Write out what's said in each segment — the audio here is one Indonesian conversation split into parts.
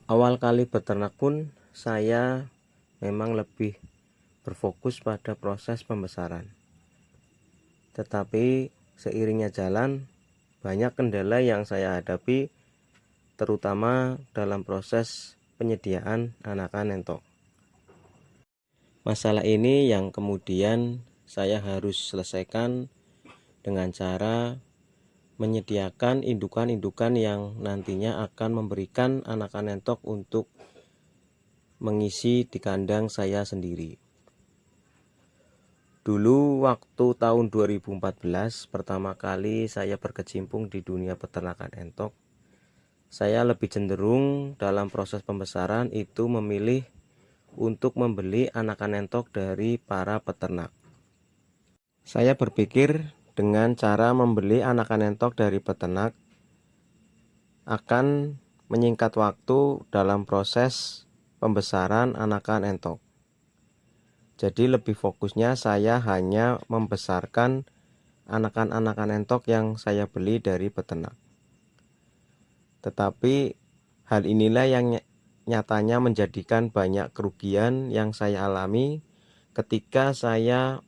Awal kali beternak pun saya memang lebih berfokus pada proses pembesaran. Tetapi seiringnya jalan, banyak kendala yang saya hadapi, terutama dalam proses penyediaan anakan entok. Masalah ini yang kemudian saya harus selesaikan dengan cara menyediakan indukan-indukan yang nantinya akan memberikan anakan entok untuk mengisi di kandang saya sendiri. Dulu waktu tahun 2014 pertama kali saya berkecimpung di dunia peternakan entok, saya lebih cenderung dalam proses pembesaran itu memilih untuk membeli anakan entok dari para peternak. Saya berpikir dengan cara membeli anakan entok dari peternak akan menyingkat waktu dalam proses pembesaran anakan entok. Jadi lebih fokusnya saya hanya membesarkan anakan-anakan entok yang saya beli dari peternak. Tetapi hal inilah yang nyatanya menjadikan banyak kerugian yang saya alami ketika saya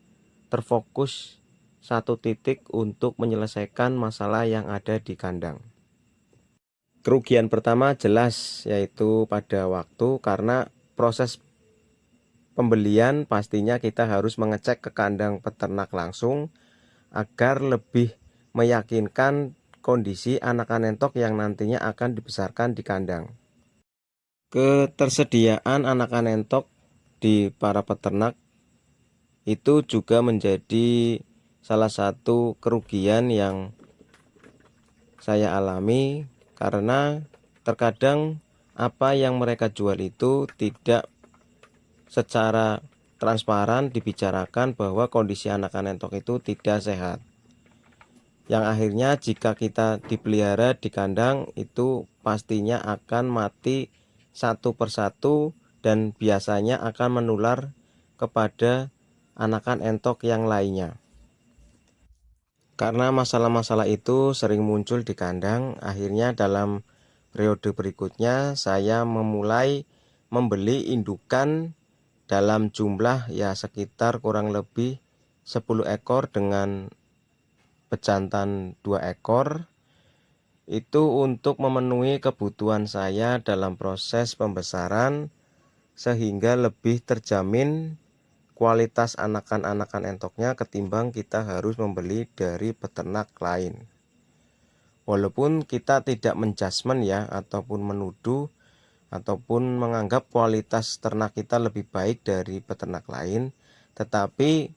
terfokus satu titik untuk menyelesaikan masalah yang ada di kandang. Kerugian pertama jelas yaitu pada waktu, karena proses pembelian pastinya kita harus mengecek ke kandang peternak langsung agar lebih meyakinkan kondisi anakan entok yang nantinya akan dibesarkan di kandang. Ketersediaan anakan entok di para peternak itu juga menjadi salah satu kerugian yang saya alami, karena terkadang apa yang mereka jual itu tidak secara transparan dibicarakan bahwa kondisi anakan entok itu tidak sehat, yang akhirnya jika kita dipelihara di kandang itu pastinya akan mati satu persatu dan biasanya akan menular kepada anakan entok yang lainnya. Karena masalah-masalah itu sering muncul di kandang, akhirnya dalam periode berikutnya saya memulai membeli indukan dalam jumlah ya sekitar kurang lebih 10 ekor dengan bejantan 2 ekor. Itu untuk memenuhi kebutuhan saya dalam proses pembesaran, sehingga lebih terjamin kualitas anakan-anakan entoknya ketimbang kita harus membeli dari peternak lain. Walaupun kita tidak menjudgment ya, ataupun menuduh ataupun menganggap kualitas ternak kita lebih baik dari peternak lain, tetapi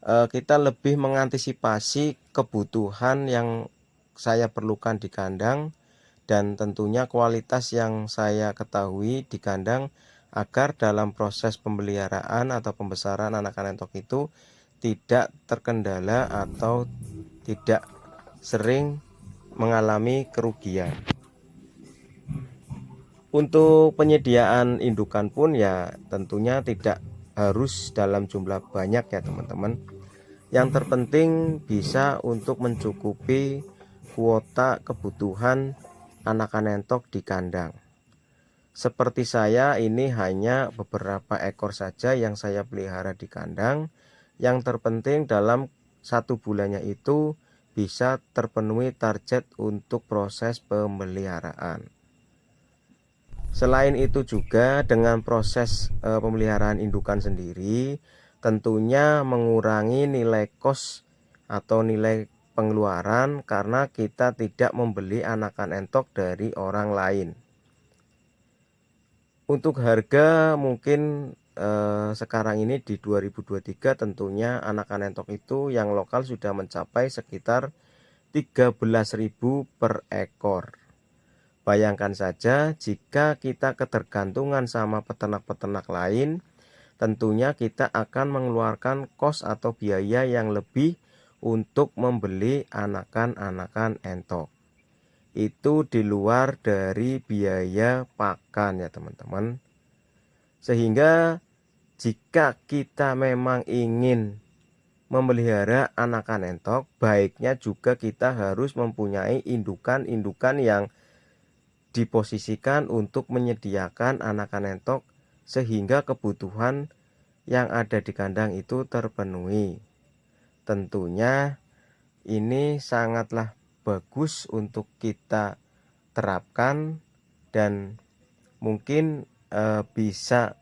kita lebih mengantisipasi kebutuhan yang saya perlukan di kandang dan tentunya kualitas yang saya ketahui di kandang, agar dalam proses pemeliharaan atau pembesaran anakan entok itu tidak terkendala atau tidak sering mengalami kerugian. Untuk penyediaan indukan pun ya tentunya tidak harus dalam jumlah banyak ya teman-teman. Yang terpenting bisa untuk mencukupi kuota kebutuhan anakan entok di kandang. Seperti saya ini hanya beberapa ekor saja yang saya pelihara di kandang. Yang terpenting dalam 1 bulannya itu bisa terpenuhi target untuk proses pemeliharaan. Selain itu juga dengan proses pemeliharaan indukan sendiri tentunya mengurangi nilai kos atau nilai pengeluaran, karena kita tidak membeli anakan entok dari orang lain. Untuk harga mungkin sekarang ini di 2023 tentunya anakan entok itu yang lokal sudah mencapai sekitar 13.000 per ekor. Bayangkan saja jika kita ketergantungan sama peternak-peternak lain, tentunya kita akan mengeluarkan kos atau biaya yang lebih untuk membeli anakan-anakan entok. Itu di luar dari biaya pakan ya teman-teman. Sehingga jika kita memang ingin memelihara anakan entok, baiknya juga kita harus mempunyai indukan-indukan yang diposisikan untuk menyediakan anakan entok sehingga kebutuhan yang ada di kandang itu terpenuhi. Tentunya ini sangatlah bagus untuk kita terapkan dan mungkin bisa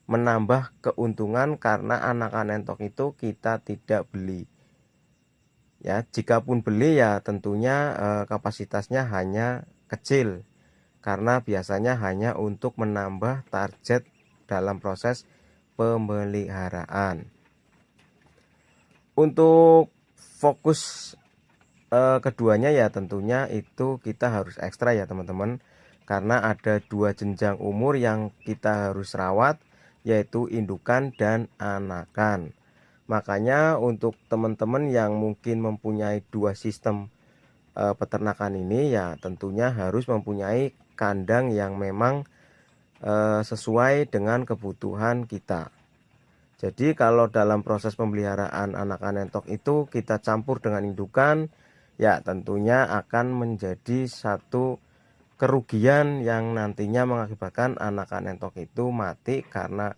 menambah keuntungan karena anakan entok itu kita tidak beli. Ya, jika pun beli ya tentunya kapasitasnya hanya kecil karena biasanya hanya untuk menambah target dalam proses pemeliharaan. Untuk fokus keduanya ya tentunya itu kita harus ekstra ya teman-teman, karena ada dua jenjang umur yang kita harus rawat, yaitu indukan dan anakan. Makanya untuk teman-teman yang mungkin mempunyai dua sistem peternakan ini ya tentunya harus mempunyai kandang yang memang sesuai dengan kebutuhan kita. Jadi kalau dalam proses pemeliharaan anakan entok itu kita campur dengan indukan, ya tentunya akan menjadi satu kerugian yang nantinya mengakibatkan anakan entok itu mati karena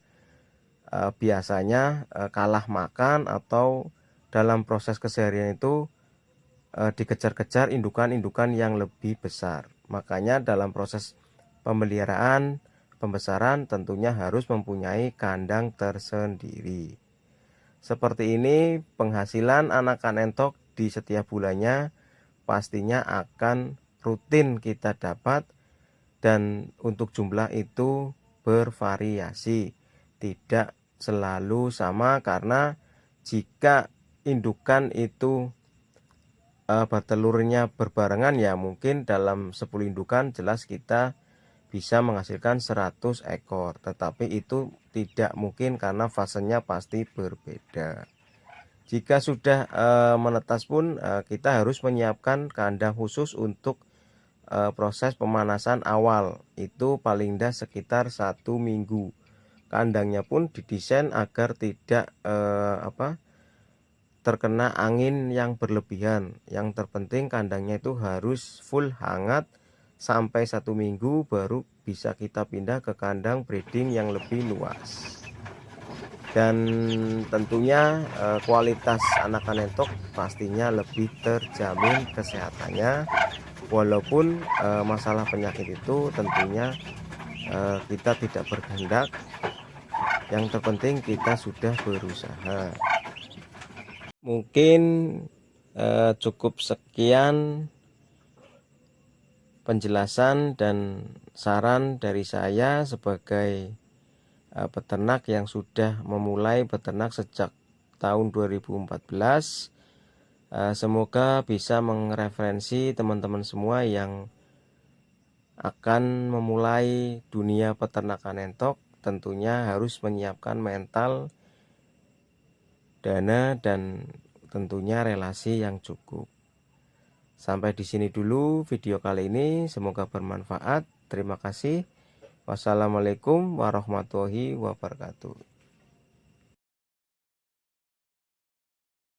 biasanya kalah makan atau dalam proses keseharian itu dikejar-kejar indukan-indukan yang lebih besar. Makanya dalam proses pemeliharaan pembesaran tentunya harus mempunyai kandang tersendiri. Seperti ini penghasilan anakan entok di setiap bulannya pastinya akan rutin kita dapat, dan untuk jumlah itu bervariasi, tidak selalu sama, karena jika indukan itu bertelurnya berbarengan ya mungkin dalam 10 indukan jelas kita bisa menghasilkan 100 ekor, tetapi itu tidak mungkin karena fasenya pasti berbeda. Jika sudah menetas pun kita harus menyiapkan kandang khusus untuk proses pemanasan awal, itu paling dah sekitar 1 minggu. Kandangnya pun didesain agar tidak terkena angin yang berlebihan. Yang terpenting kandangnya itu harus full hangat sampai 1 minggu, baru bisa kita pindah ke kandang breeding yang lebih luas. Dan tentunya kualitas anakan entok pastinya lebih terjamin kesehatannya, walaupun masalah penyakit itu tentunya kita tidak berkehendak. Yang terpenting kita sudah berusaha. Mungkin cukup sekian penjelasan dan saran dari saya sebagai peternak yang sudah memulai beternak sejak tahun 2014. Semoga bisa mereferensi teman-teman semua yang akan memulai dunia peternakan entok. Tentunya harus menyiapkan mental, dana, dan tentunya relasi yang cukup. Sampai di sini dulu video kali ini, semoga bermanfaat. Terima kasih. Wassalamualaikum warahmatullahi wabarakatuh.